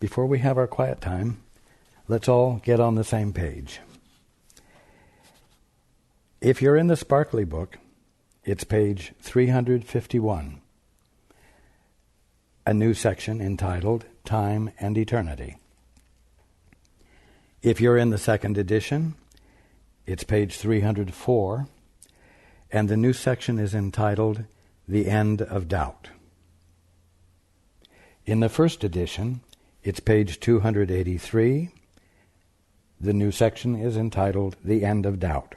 before we have our quiet time, let's all get on the same page. If you're in the Sparkly book, it's page 351, a new section entitled Time and Eternity. If you're in the second edition, it's page 304, and the new section is entitled The End of Doubt. In the first edition, it's page 283. The new section is entitled The End of Doubt.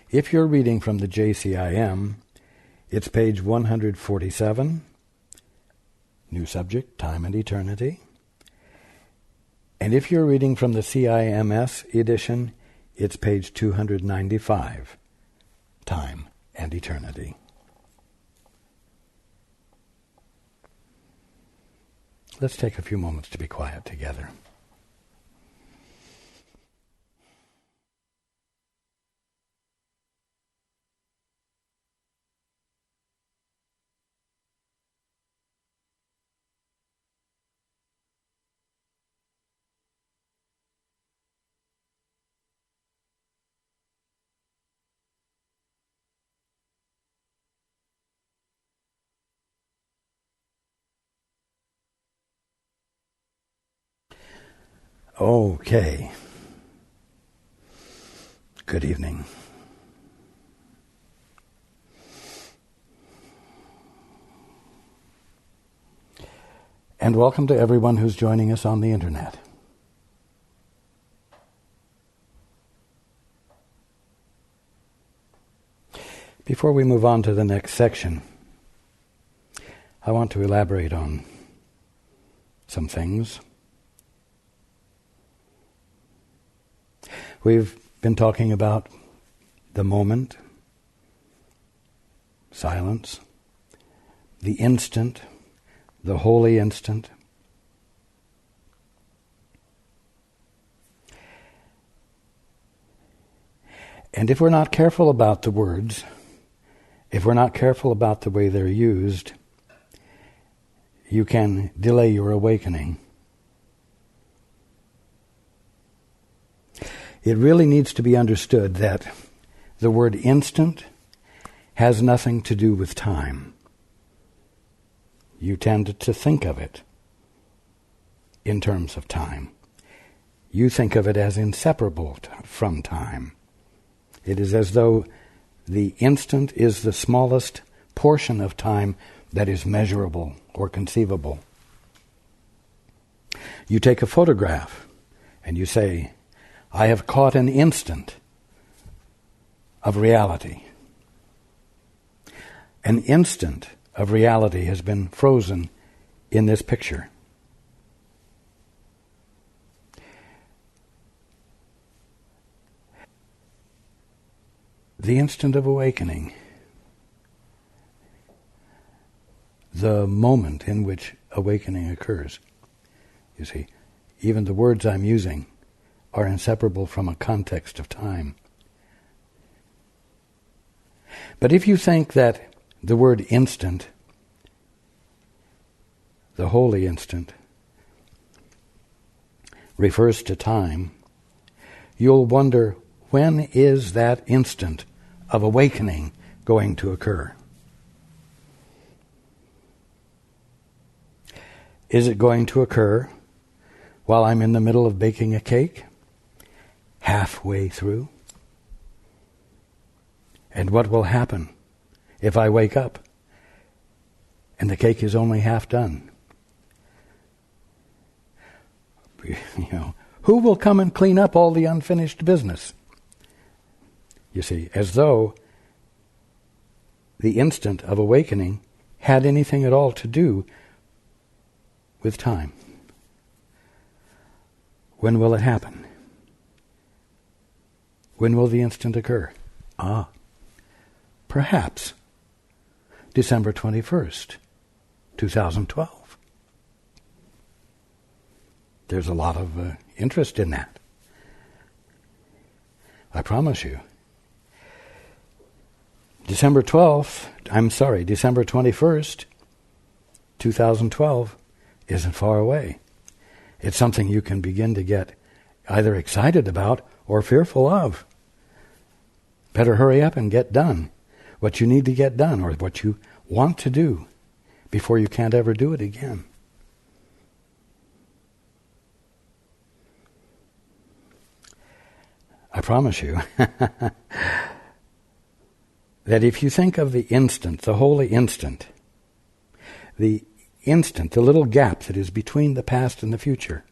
If you're reading from the JCIM, it's page 147, new subject, Time and Eternity. And if you're reading from the CIMS edition, it's page 295, Time and Eternity. Let's take a few moments to be quiet together. Okay. Good evening. And welcome to everyone who's joining us on the internet. Before we move on to the next section, I want to elaborate on some things. We've been talking about the moment, silence, the instant, the holy instant. And if we're not careful about the words, if we're not careful about the way they're used, you can delay your awakening. It really needs to be understood that the word instant has nothing to do with time. You tend to think of it in terms of time. You think of it as inseparable from time. It is as though the instant is the smallest portion of time that is measurable or conceivable. You take a photograph and you say, I have caught an instant of reality. An instant of reality has been frozen in this picture. The instant of awakening, the moment in which awakening occurs. You see, even the words I'm using are inseparable from a context of time. But if you think that the word instant, the holy instant, refers to time, you'll wonder, when is that instant of awakening going to occur? Is it going to occur while I'm in the middle of baking a cake? Halfway through? And what will happen if I wake up and the cake is only half done? Who will come and clean up all the unfinished business? You see, as though the instant of awakening had anything at all to do with time. When will it happen? When will the instant occur? Perhaps December 21st, 2012. There's a lot of interest in that. I promise you. December 21st, 2012 isn't far away. It's something you can begin to get either excited about or fearful of. Better hurry up and get done what you need to get done or what you want to do before you can't ever do it again. I promise you that if you think of the instant, the holy instant, the little gap that is between the past and the future,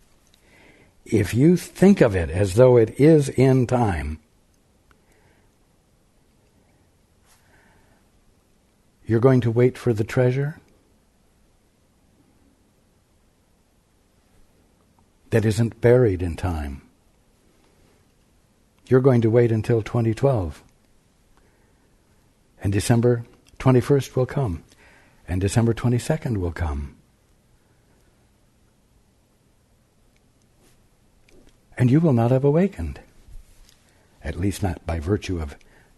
if you think of it as though it is in time, you're going to wait for the treasure that isn't buried in time. You're going to wait until 2012. And December 21st will come. And December 22nd will come. And you will not have awakened. At least not by virtue of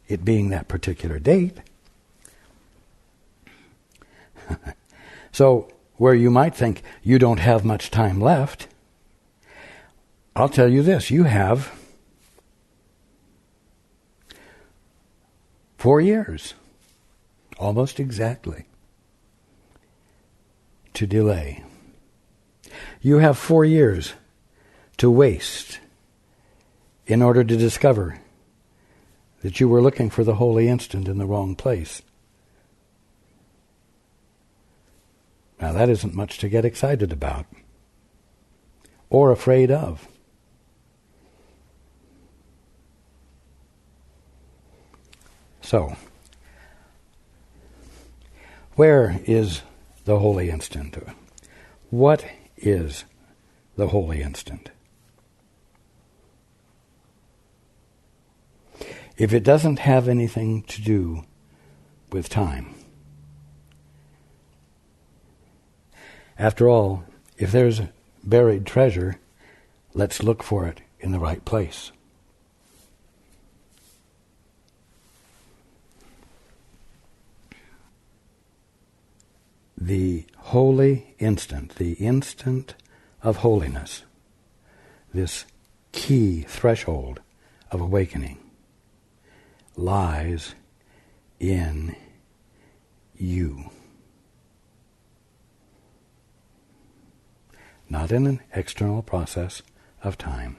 it being that particular date. So, where you might think you don't have much time left, I'll tell you this, you have 4 years, almost exactly, to delay. You have 4 years to waste in order to discover that you were looking for the holy instant in the wrong place. Now that isn't much to get excited about or afraid of. So, where is the holy instant? What is the holy instant? If it doesn't have anything to do with time, after all, if there's buried treasure, let's look for it in the right place. The holy instant, the instant of holiness, this key threshold of awakening, lies in you. Not in an external process of time.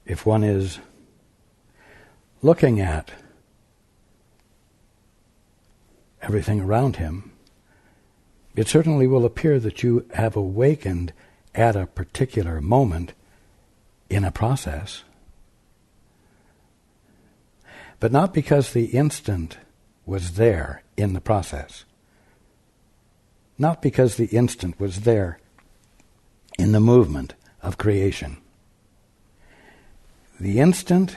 If one is looking at everything around him, it certainly will appear that you have awakened at a particular moment in a process, but not because the instant was there in the process. Not because the instant was there in the movement of creation. The instant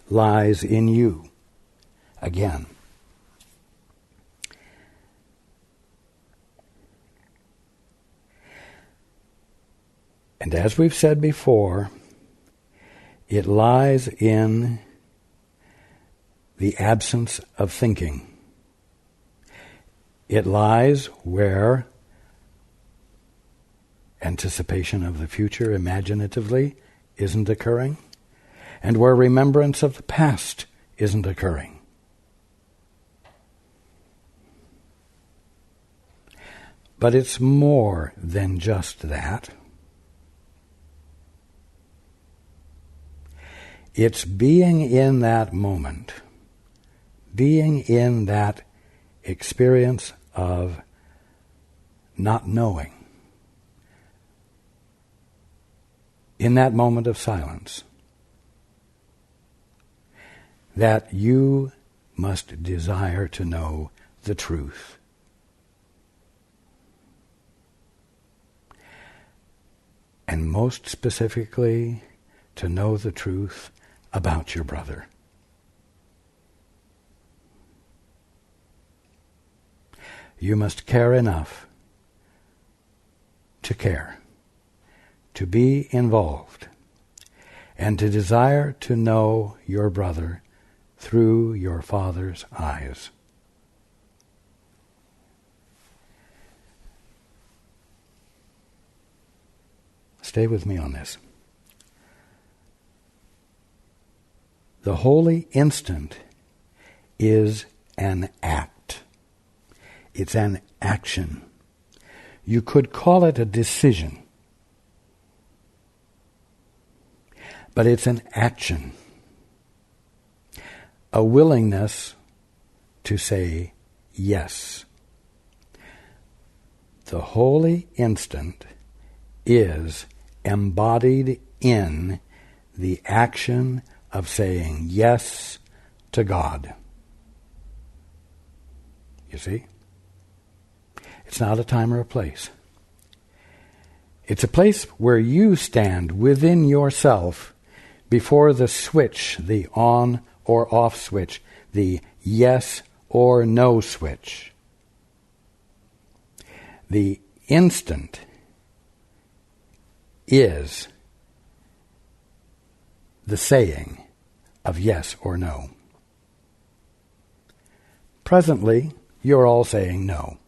lies in you again. And as we've said before, it lies in the absence of thinking. It lies where anticipation of the future imaginatively isn't occurring, and where remembrance of the past isn't occurring. But it's more than just that. It's being in that moment, being in that experience of not knowing, in that moment of silence, that you must desire to know the truth. And most specifically, to know the truth about your brother. You must care enough to care, to be involved, and to desire to know your brother through your Father's eyes. Stay with me on this. The holy instant is an act. It's an action. You could call it a decision, but it's an action. A willingness to say yes. The holy instant is embodied in the action of saying yes to God. You see? It's not a time or a place. It's a place where you stand within yourself before the switch, the on or off switch, the yes or no switch. The instant is the saying of yes or no. Presently, you're all saying no.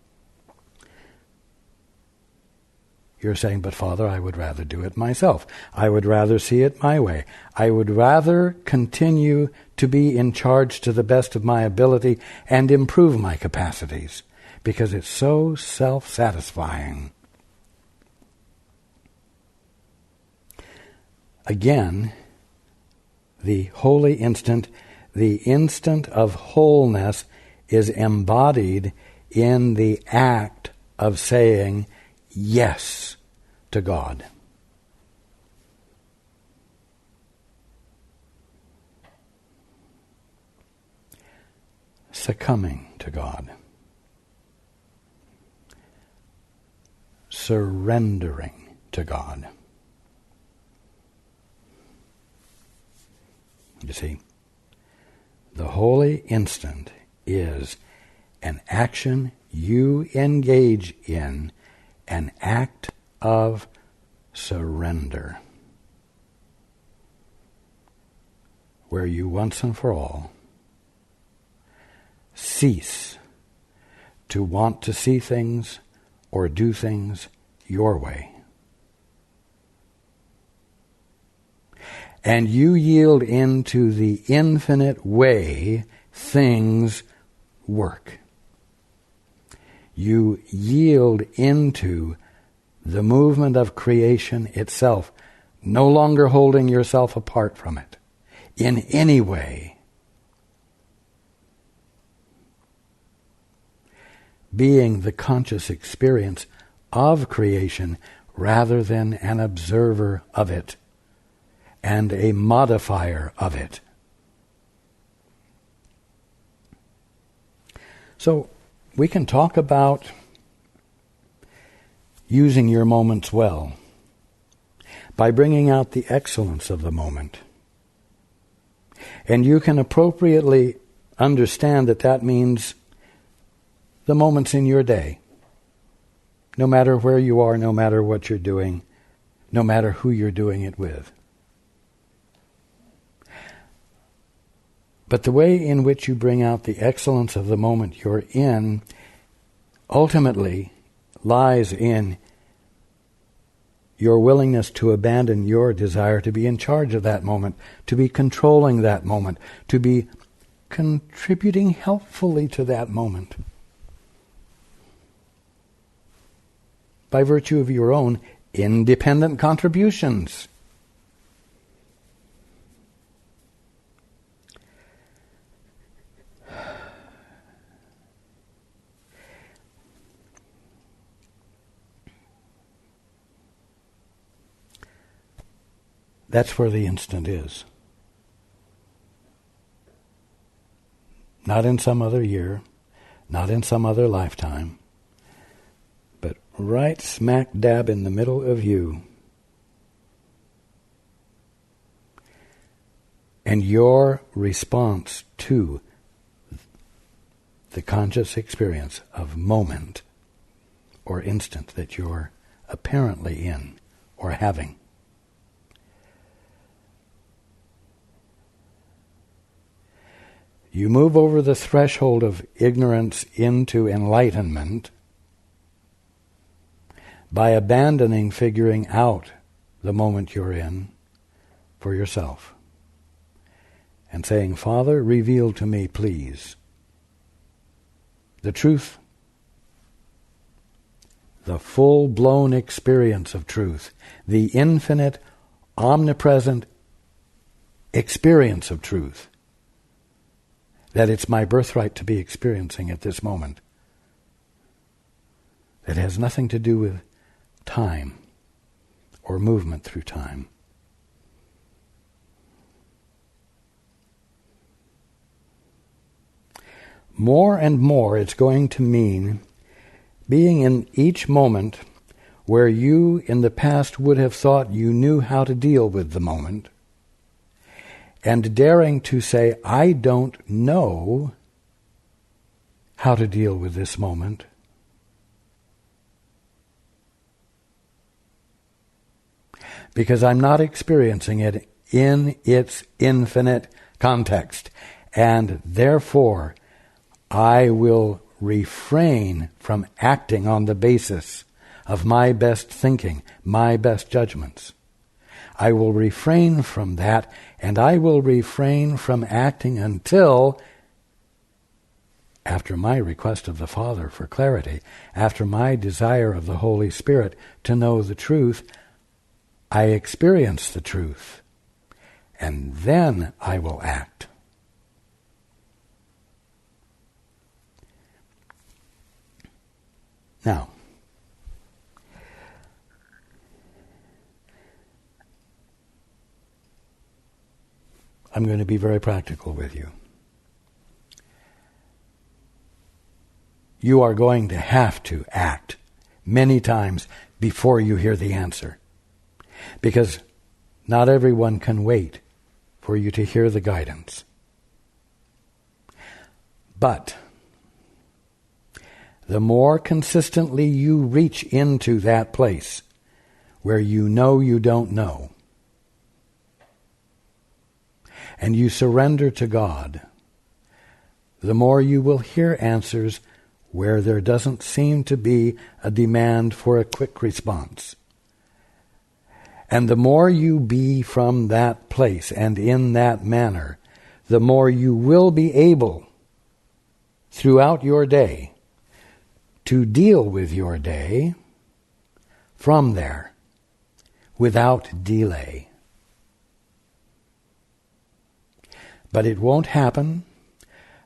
You're saying, but Father, I would rather do it myself. I would rather see it my way. I would rather continue to be in charge to the best of my ability and improve my capacities, because it's so self-satisfying. Again, the holy instant, the instant of wholeness, is embodied in the act of saying yes to God. Succumbing to God. Surrendering to God. You see, the holy instant is an action you engage in, an act of surrender, where you once and for all cease to want to see things or do things your way. And you yield into the infinite way things work. You yield into the movement of creation itself, no longer holding yourself apart from it in any way. Being the conscious experience of creation rather than an observer of it and a modifier of it. So we can talk about using your moments well by bringing out the excellence of the moment. And you can appropriately understand that that means the moments in your day, no matter where you are, no matter what you're doing, no matter who you're doing it with. But the way in which you bring out the excellence of the moment you're in ultimately lies in your willingness to abandon your desire to be in charge of that moment, to be controlling that moment, to be contributing helpfully to that moment by virtue of your own independent contributions. That's where the instant is. Not in some other year, not in some other lifetime, but right smack dab in the middle of you. And your response to the conscious experience of moment or instant that you're apparently in or having. You move over the threshold of ignorance into enlightenment by abandoning figuring out the moment you're in for yourself and saying, Father, reveal to me, please, the truth, the full-blown experience of truth, the infinite, omnipresent experience of truth that it's my birthright to be experiencing at this moment. That has nothing to do with time or movement through time. More and more it's going to mean being in each moment where you in the past would have thought you knew how to deal with the moment, and daring to say, I don't know how to deal with this moment. Because I'm not experiencing it in its infinite context. And therefore, I will refrain from acting on the basis of my best thinking, my best judgments. I will refrain from that, and I will refrain from acting until, after my request of the Father for clarity, after my desire of the Holy Spirit to know the truth, I experience the truth, and then I will act. Now, I'm going to be very practical with you. You are going to have to act many times before you hear the answer. Because not everyone can wait for you to hear the guidance. But the more consistently you reach into that place where you know you don't know, and you surrender to God, the more you will hear answers where there doesn't seem to be a demand for a quick response. And the more you be from that place and in that manner, the more you will be able, throughout your day, to deal with your day from there, without delay. But it won't happen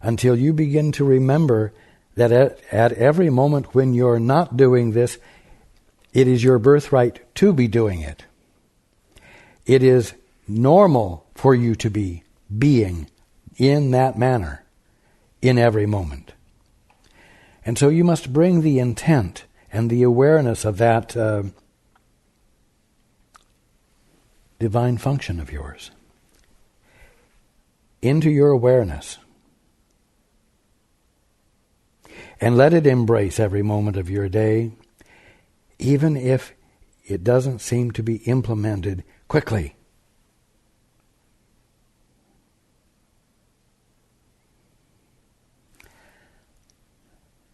until you begin to remember that at every moment when you're not doing this, it is your birthright to be doing it. It is normal for you to be being in that manner in every moment. And so you must bring the intent and the awareness of that divine function of yours into your awareness, and let it embrace every moment of your day, even if it doesn't seem to be implemented quickly.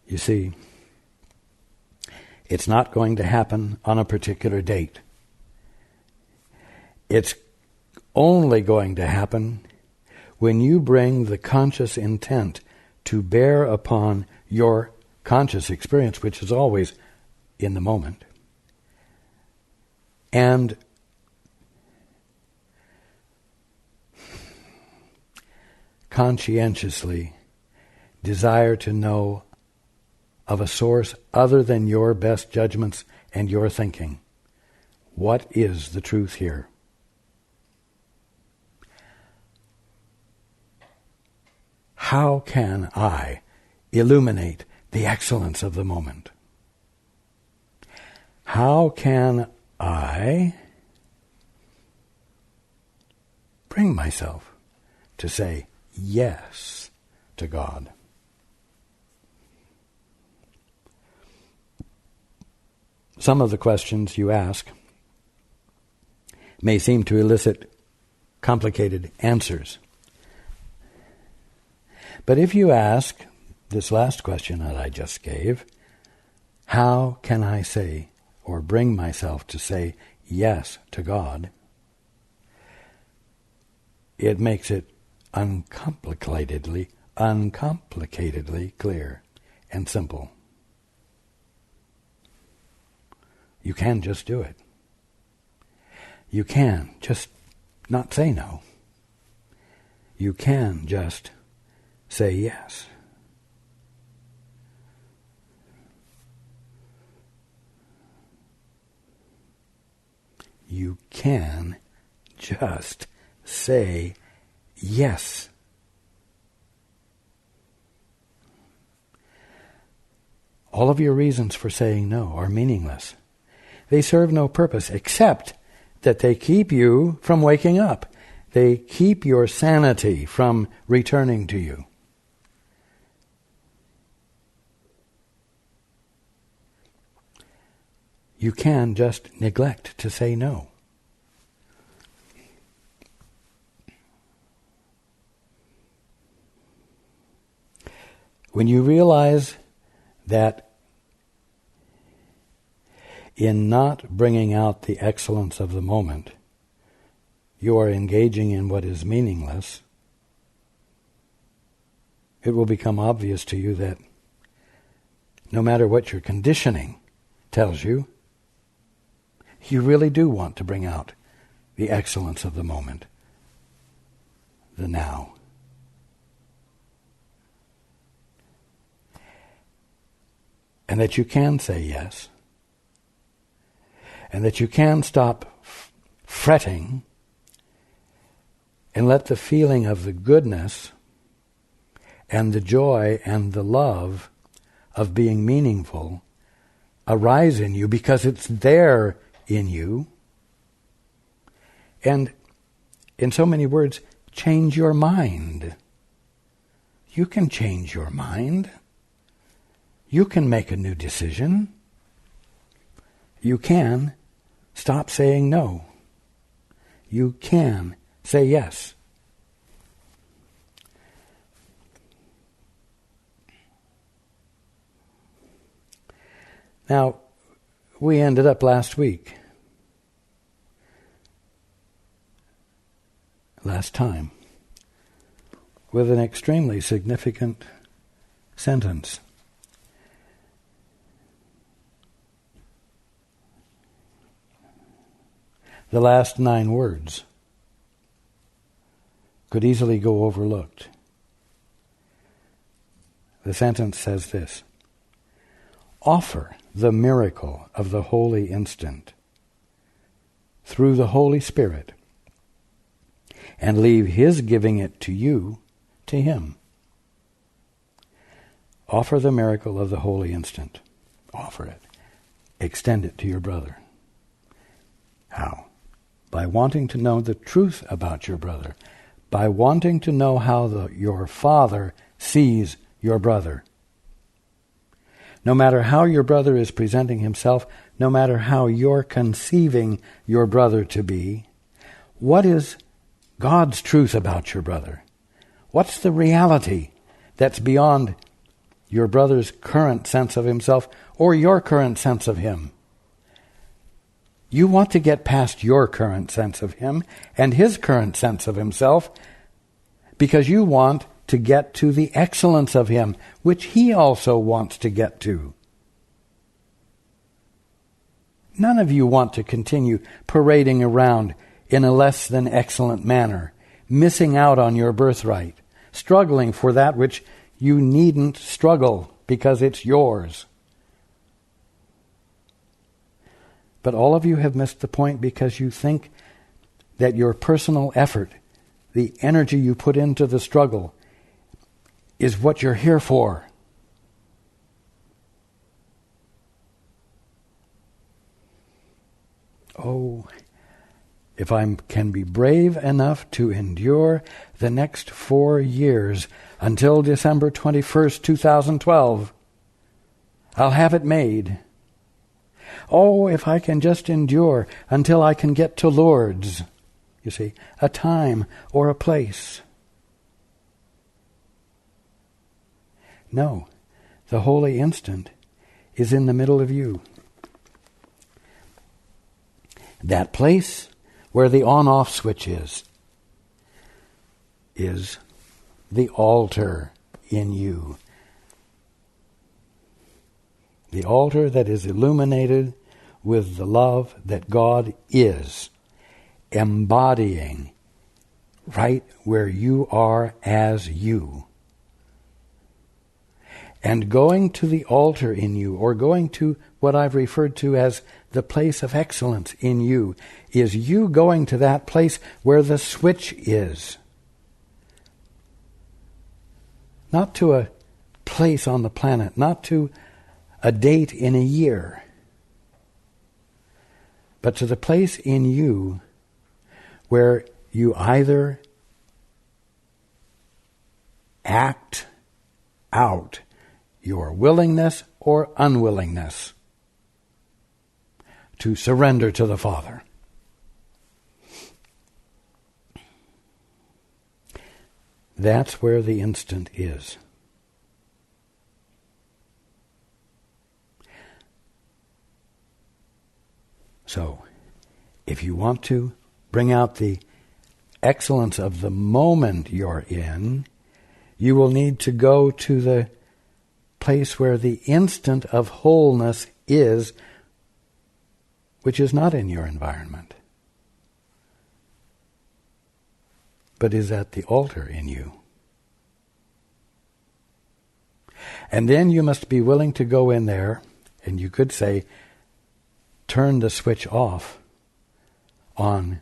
You see, it's not going to happen on a particular date. It's only going to happen when you bring the conscious intent to bear upon your conscious experience, which is always in the moment, and conscientiously desire to know of a source other than your best judgments and your thinking. What is the truth here? How can I illuminate the excellence of the moment? How can I bring myself to say yes to God? Some of the questions you ask may seem to elicit complicated answers. But if you ask this last question that I just gave, how can I say or bring myself to say yes to God, it makes it uncomplicatedly clear and simple. You can just do it. You can just not say no. You can just say yes. You can just say yes. All of your reasons for saying no are meaningless. They serve no purpose except that they keep you from waking up. They keep your sanity from returning to you. You can just neglect to say no. When you realize that in not bringing out the excellence of the moment, you are engaging in what is meaningless, it will become obvious to you that no matter what your conditioning tells you, you really do want to bring out the excellence of the moment, the now. And that you can say yes, and that you can stop fretting and let the feeling of the goodness and the joy and the love of being meaningful arise in you because it's there in you. And in so many words, change your mind. You can change your mind. You can make a new decision. You can stop saying no. You can say yes. Now, we ended up last time, with an extremely significant sentence. The last 9 words could easily go overlooked. The sentence says this: offer the miracle of the holy instant through the Holy Spirit and leave His giving it to you to Him. Offer the miracle of the holy instant. Offer it. Extend it to your brother. How? By wanting to know the truth about your brother. By wanting to know how your Father sees your brother. No matter how your brother is presenting himself, no matter how you're conceiving your brother to be, what is God's truth about your brother? What's the reality that's beyond your brother's current sense of himself or your current sense of him? You want to get past your current sense of him and his current sense of himself because you want to get to the excellence of him, which he also wants to get to. None of you want to continue parading around in a less than excellent manner, missing out on your birthright, struggling for that which you needn't struggle because it's yours. But all of you have missed the point because you think that your personal effort, the energy you put into the struggle, is what you're here for. Oh, if I can be brave enough to endure the next 4 years until December 21st, 2012, I'll have it made. Oh, if I can just endure until I can get to Lourdes, you see, a time or a place. No, the holy instant is in the middle of you. That place where the on-off switch is the altar in you. The altar that is illuminated with the love that God is, embodying right where you are as you. And going to the altar in you, or going to what I've referred to as the place of excellence in you, is you going to that place where the switch is. Not to a place on the planet, not to a date in a year, but to the place in you where you either act out your willingness or unwillingness to surrender to the Father. That's where the instant is. So, if you want to bring out the excellence of the moment you're in, you will need to go to the place where the instant of wholeness is, which is not in your environment, but is at the altar in you. And then you must be willing to go in there, and you could say, turn the switch off on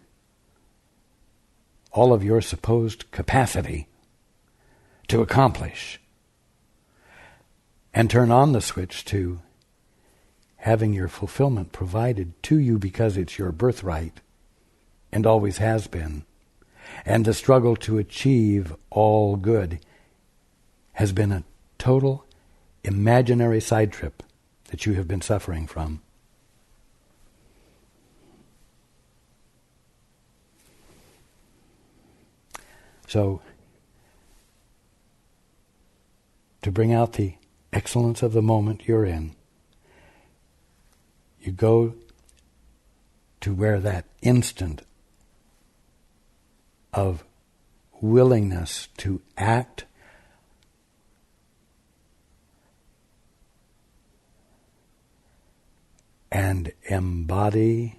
all of your supposed capacity to accomplish, and turn on the switch to having your fulfillment provided to you because it's your birthright and always has been. And the struggle to achieve all good has been a total imaginary side trip that you have been suffering from. So, to bring out the excellence of the moment you're in, you go to where that instant of willingness to act and embody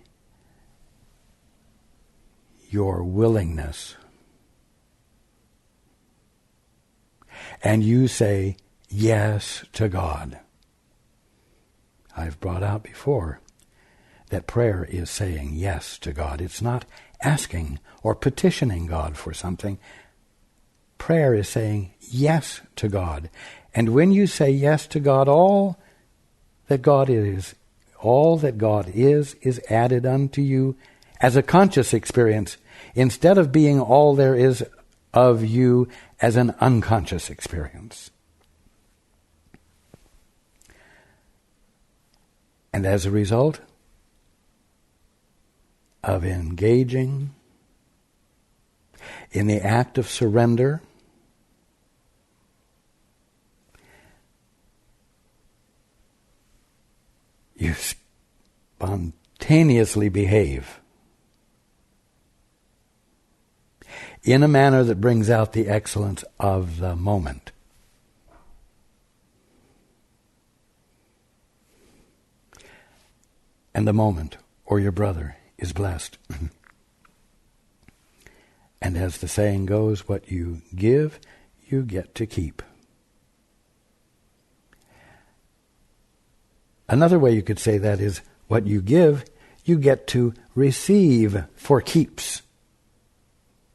your willingness. And you say yes to God. I've brought out before that prayer is saying yes to God. It's not asking or petitioning God for something. Prayer is saying yes to God. And when you say yes to God, all that God is added unto you as a conscious experience, instead of being all there is of you as an unconscious experience. And as a result of engaging in the act of surrender, you spontaneously behave in a manner that brings out the excellence of the moment. And the moment, or your brother, is blessed. And as the saying goes, what you give, you get to keep. Another way you could say that is, what you give, you get to receive for keeps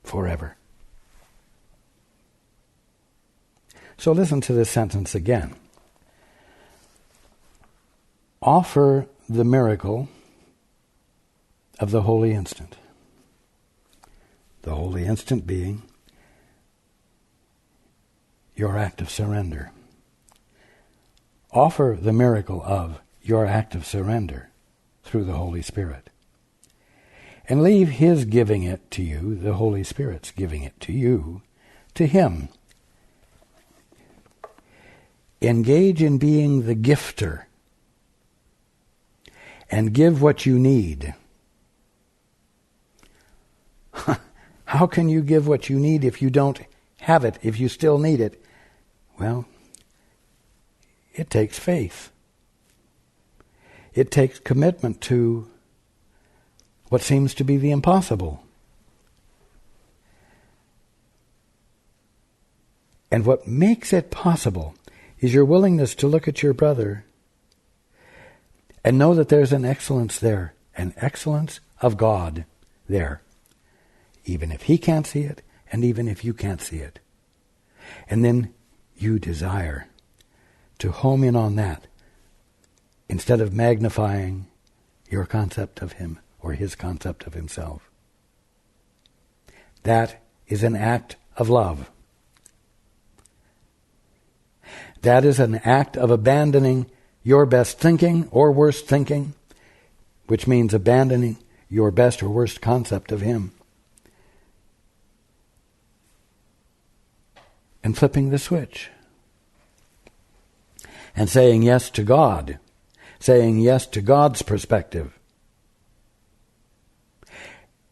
forever. So listen to this sentence again. Offer the miracle of the holy instant. The holy instant being your act of surrender. Offer the miracle of your act of surrender through the Holy Spirit. And leave His giving it to you, the Holy Spirit's giving it to you, to Him. Engage in being the gifter and give what you need How can you give what you need if you don't have it, if you still need it? Well, it takes faith. It takes commitment to what seems to be the impossible. And what makes it possible is your willingness to look at your brother and know that there's an excellence there, an excellence of God there, even if he can't see it and even if you can't see it. And then you desire to home in on that instead of magnifying your concept of him or his concept of himself. That is an act of love. That is an act of abandoning your best thinking or worst thinking, which means abandoning your best or worst concept of him, and flipping the switch and saying yes to God, saying yes to God's perspective,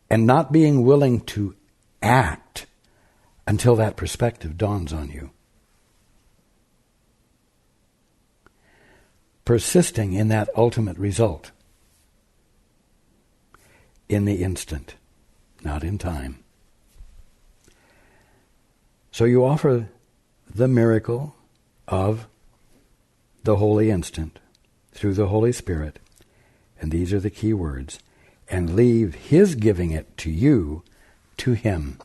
and not being willing to act until that perspective dawns on you. Persisting in that ultimate result in the instant, not in time. So you offer the miracle of the holy instant through the Holy Spirit, and these are the key words, and leave his giving it to you to him.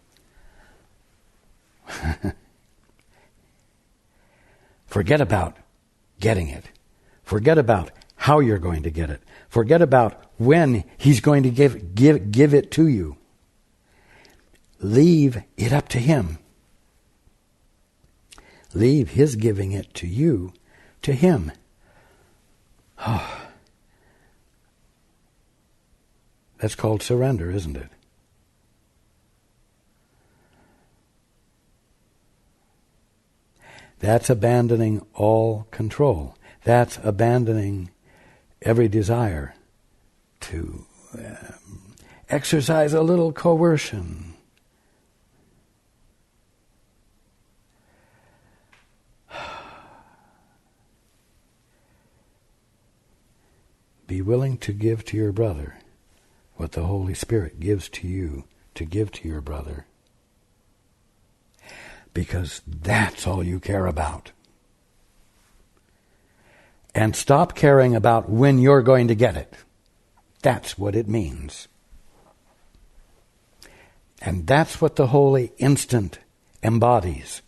Forget about getting it. Forget about how you're going to get it. Forget about when he's going to give it to you. Leave it up to him. Leave his giving it to you to him. Oh. That's called surrender, isn't it? That's abandoning all control. That's abandoning every desire to exercise a little coercion. Be willing to give to your brother what the Holy Spirit gives to you to give to your brother, because that's all you care about. And stop caring about when you're going to get it. That's what it means. And that's what the holy instant embodies.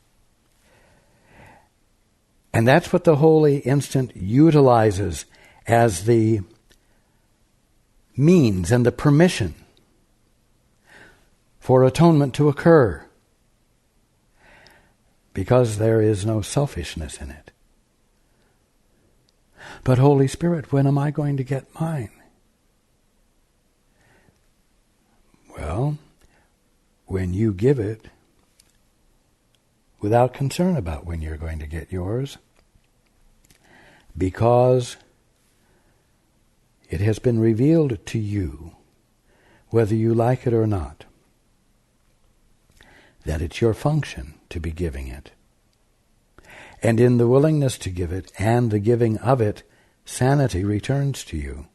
And that's what the holy instant utilizes as the means and the permission for atonement to occur, because there is no selfishness in it. But Holy Spirit, when am I going to get mine? Well, when you give it without concern about when you're going to get yours, because it has been revealed to you, whether you like it or not, that it's your function to be giving it. And in the willingness to give it and the giving of it, sanity returns to you.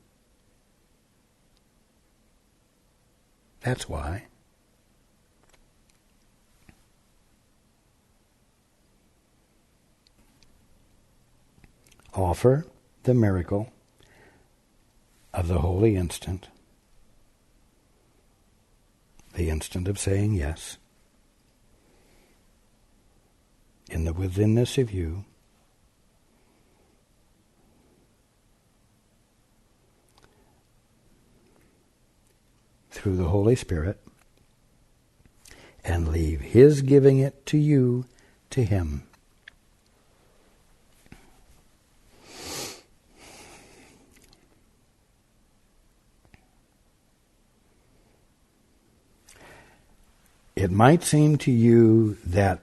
That's why. Offer the miracle of the holy instant, the instant of saying yes, in the withinness of you, through the Holy Spirit, and leave his giving it to you to him. It might seem to you that,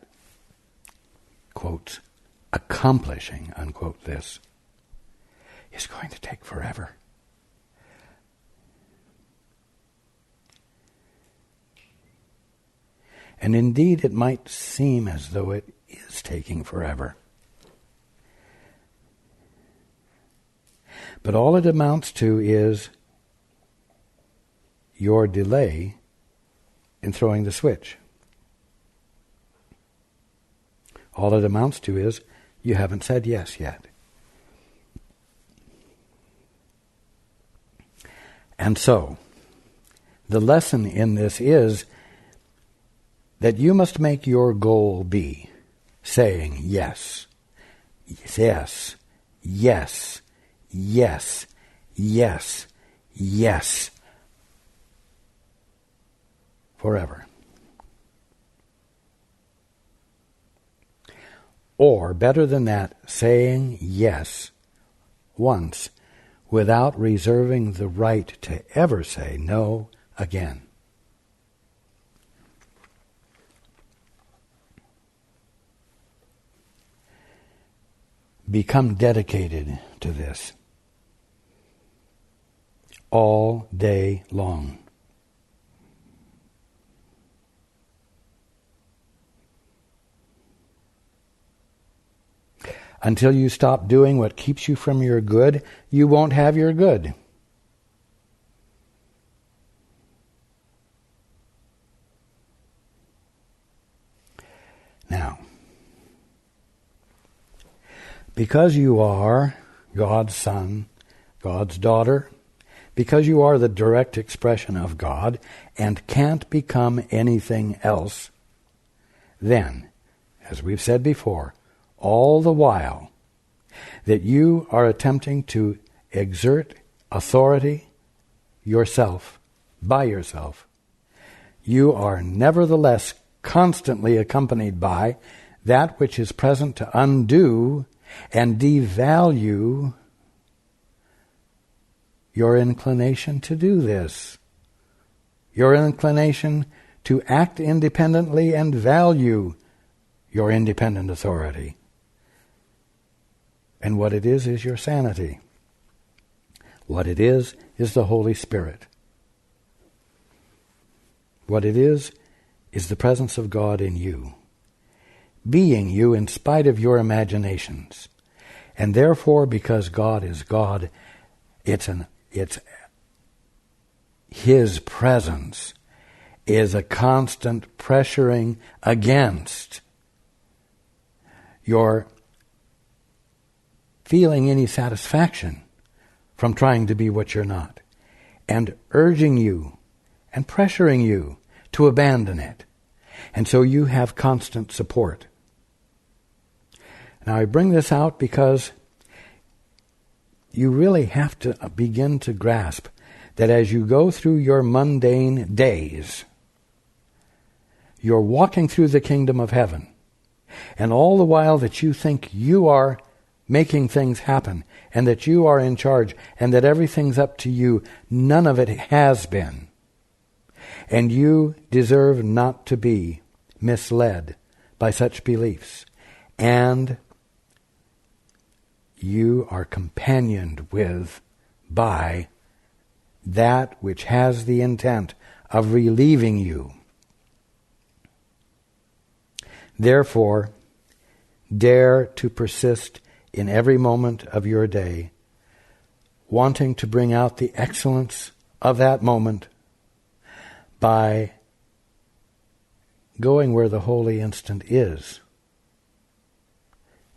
quote, accomplishing, unquote, this is going to take forever. And indeed, it might seem as though it is taking forever. But all it amounts to is your delay in throwing the switch. All it amounts to is you haven't said yes yet. And so, the lesson in this is that you must make your goal be saying yes, yes, yes, yes, yes, yes, forever. Or, better than that, saying yes once without reserving the right to ever say no again. Become dedicated to this all day long. Until you stop doing what keeps you from your good, you won't have your good. Now, because you are God's son, God's daughter, because you are the direct expression of God and can't become anything else, then, as we've said before, all the while that you are attempting to exert authority yourself, by yourself, you are nevertheless constantly accompanied by that which is present to undo and devalue your inclination to do this, your inclination to act independently and value your independent authority. And what it is your sanity. What it is the Holy Spirit. What it is the presence of God in you, being you in spite of your imaginations. And therefore, because God is God, it's His presence is a constant pressuring against your feeling any satisfaction from trying to be what you're not, and urging you and pressuring you to abandon it. And so you have constant support. Now I bring this out because you really have to begin to grasp that as you go through your mundane days, you're walking through the kingdom of heaven. And all the while that you think you are making things happen, and that you are in charge, and that everything's up to you, none of it has been. And you deserve not to be misled by such beliefs. And you are companioned with by that which has the intent of relieving you. Therefore, dare to persist in every moment of your day, wanting to bring out the excellence of that moment by going where the holy instant is,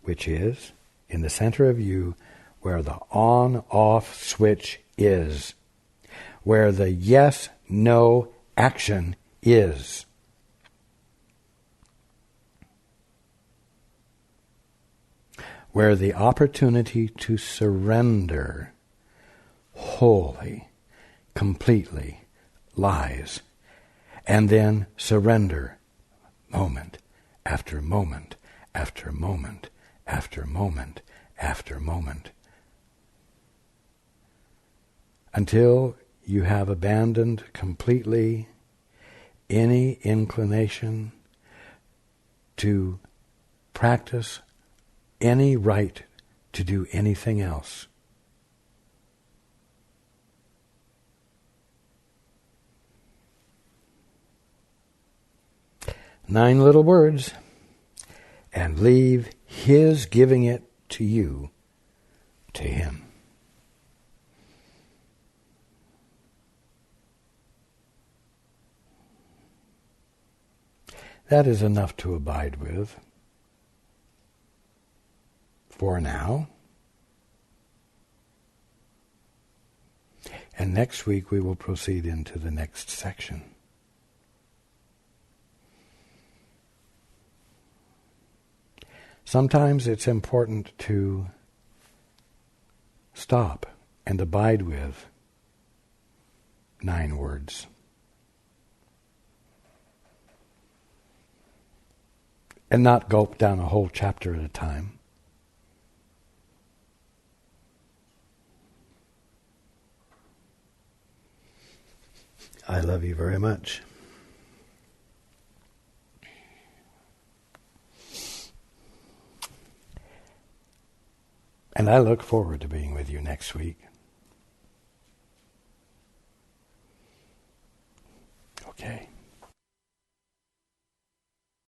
which is in the center of you, where the on-off switch is, where the yes-no action is. Where the opportunity to surrender wholly, completely lies, and then surrender moment after moment after moment after moment after moment, until you have abandoned completely any inclination to practice any right to do anything else. 9 little words, and leave His giving it to you to Him. That is enough to abide with for now. And next week we will proceed into the next section. Sometimes it's important to stop and abide with 9 words. And not gulp down a whole chapter at a time. I love you very much. And I look forward to being with you next week.